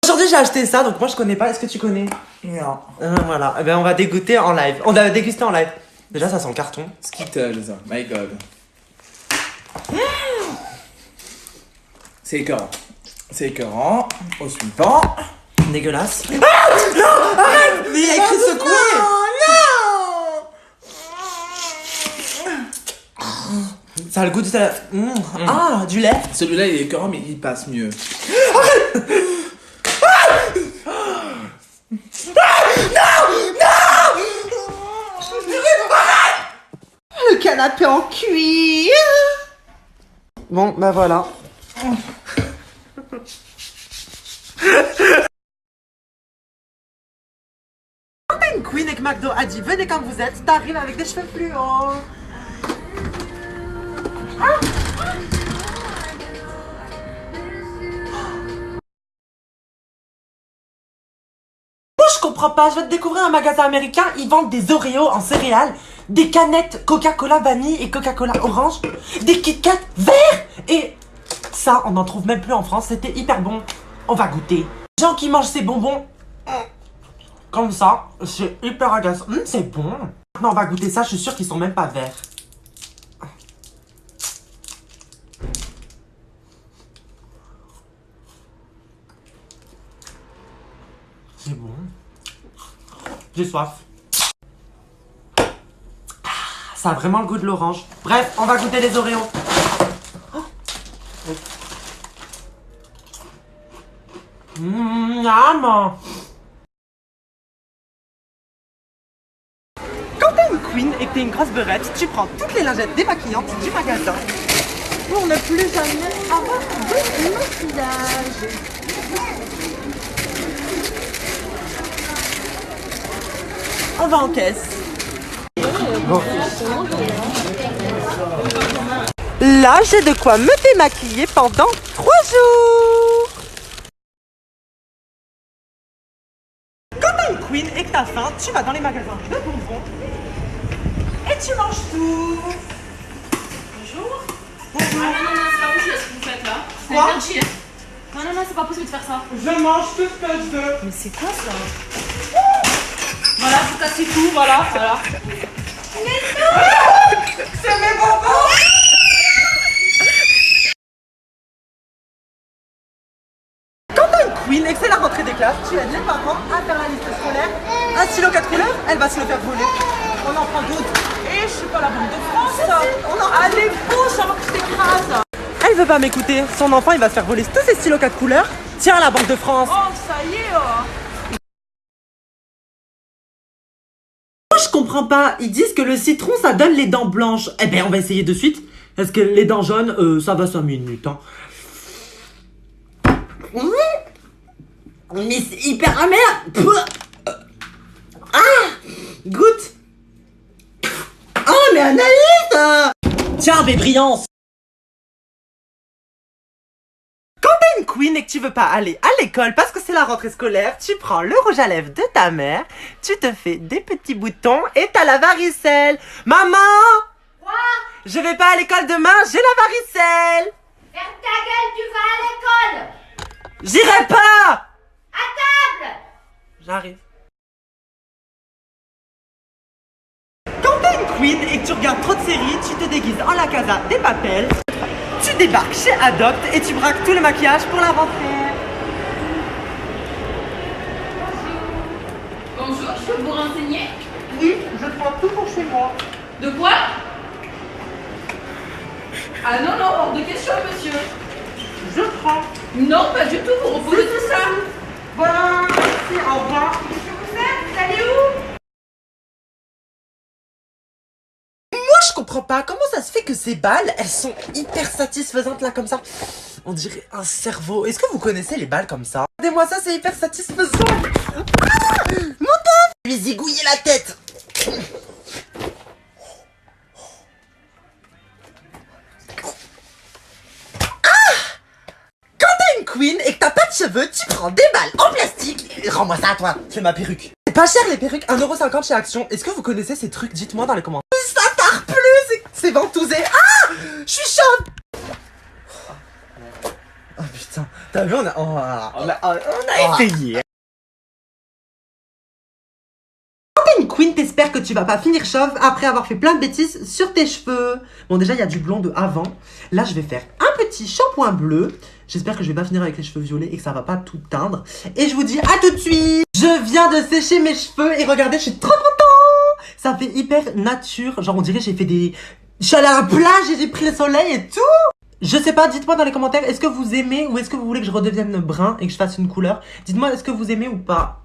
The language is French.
Aujourd'hui j'ai acheté ça, donc moi je connais pas, est-ce que tu connais? Non. Voilà, eh ben, on va dégoûter en live. On va déguster en live. Déjà ça sent le carton. Skittles, my god. C'est écœurant. C'est écœurant. Au suivant. Dégueulasse. Ah non, arrête. Mais il y a écrit secouer. Non. Ça a le goût du Ah, du lait. Celui-là il est écœurant mais il passe mieux. Le canapé en cuir. Bon, bah voilà. Quand t'as une queen et que McDo a dit venez comme vous êtes, t'arrives avec des cheveux fluos. Moi je comprends pas, je vais te découvrir un magasin américain, ils vendent des Oreos en céréales, des canettes Coca-Cola vanille et Coca-Cola orange, des Kit Kat verts et ça on n'en trouve même plus en France, c'était hyper bon. On va goûter. Les gens qui mangent ces bonbons comme ça, c'est hyper agaçant. C'est bon. Maintenant on va goûter ça, je suis sûr qu'ils sont même pas verts. C'est bon. J'ai soif. Ça a vraiment le goût de l'orange. Bref, on va goûter les Oreos. Miam. Quand t'es une queen et que t'es une grosse beurette, tu prends toutes les lingettes démaquillantes du magasin pour ne plus jamais avoir de maquillage. On va en caisse. Bon. Là, j'ai de quoi me démaquiller pendant 3 jours. Quand t'as une queen et que t'as faim, tu vas dans les magasins de bonbons et tu manges tout. Bonjour. Bonjour. Ah non, c'est pas possible ce que vous faites là. C'est Quoi? interdit. Non, c'est pas possible de faire ça. Je mange tout ce que je veux. Mais c'est quoi ça? Voilà, vous cassez tout, voilà. Mais non. C'est mes bonbons. Quand t'as une queen et que c'est la rentrée des classes, tu aides les parents à faire la liste scolaire. Un stylo 4 couleurs, elle va se le faire voler. On en prend d'autres. Et je suis pas la Banque de France. Allez, pousse avant que je t'écrase. Elle veut pas m'écouter. Son enfant, il va se faire voler tous ses stylos 4 couleurs. Tiens, la Banque de France. Oh, ça y est. Moi, je comprends pas. Ils disent que le citron, ça donne les dents blanches. Eh ben, on va essayer de suite. Est-ce que les dents jaunes, ça va 5 minutes, hein. Mais c'est hyper amer. Goûte. Oh, mais Anaïs. Tiens, mes brillances. Quand t'es une queen et que tu veux pas aller à l'école parce que c'est la rentrée scolaire, tu prends le rouge à lèvres de ta mère, tu te fais des petits boutons et t'as la varicelle. Maman! Quoi? Je vais pas à l'école demain, j'ai la varicelle. Ferme ta gueule, tu vas à l'école! J'irai pas. À table! J'arrive. Quand t'es une queen et que tu regardes trop de séries, tu te déguises en la Casa des Papel, tu débarques chez Adopt et tu braques tout le maquillage pour la rentrée. Bonjour, je peux vous renseigner? Oui, je prends tout pour chez moi. De quoi? Ah non, hors de question, monsieur. Je prends. Non, pas du tout, vous refusez tout ça. Voilà, merci, au revoir. Qu'est-ce que vous faites? Vous allez où? Moi, je comprends pas comment ça se fait que ces balles, elles sont hyper satisfaisantes là comme ça. On dirait un cerveau. Est-ce que vous connaissez les balles comme ça? Regardez-moi ça, c'est hyper satisfaisant. Ah, mon pauvre, je lui ai zigouillé la tête. Quand t'as une queen et que t'as pas de cheveux, tu prends des balles en plastique. Rends-moi ça, toi. C'est ma perruque. C'est pas cher les perruques, 1,50€ chez Action. Est-ce que vous connaissez ces trucs? Dites-moi dans les commentaires. Ça tarde plus, c'est ventousé. Ah, je suis chaude. Oh putain. T'as vu, on a essayé. Une queen, t'espères que tu vas pas finir chauve après avoir fait plein de bêtises sur tes cheveux. Bon, déjà, il y a du blond de avant. Là, je vais faire un petit shampoing bleu. J'espère que je vais pas finir avec les cheveux violets et que ça va pas tout teindre. Et je vous dis à tout de suite. Je viens de sécher mes cheveux et regardez, je suis trop content. Ça fait hyper nature. Genre, on dirait j'ai fait des... Je suis allée à la plage et j'ai pris le soleil et tout. Je sais pas, dites-moi dans les commentaires, est-ce que vous aimez ou est-ce que vous voulez que je redevienne brun et que je fasse une couleur? Dites-moi, est-ce que vous aimez ou pas?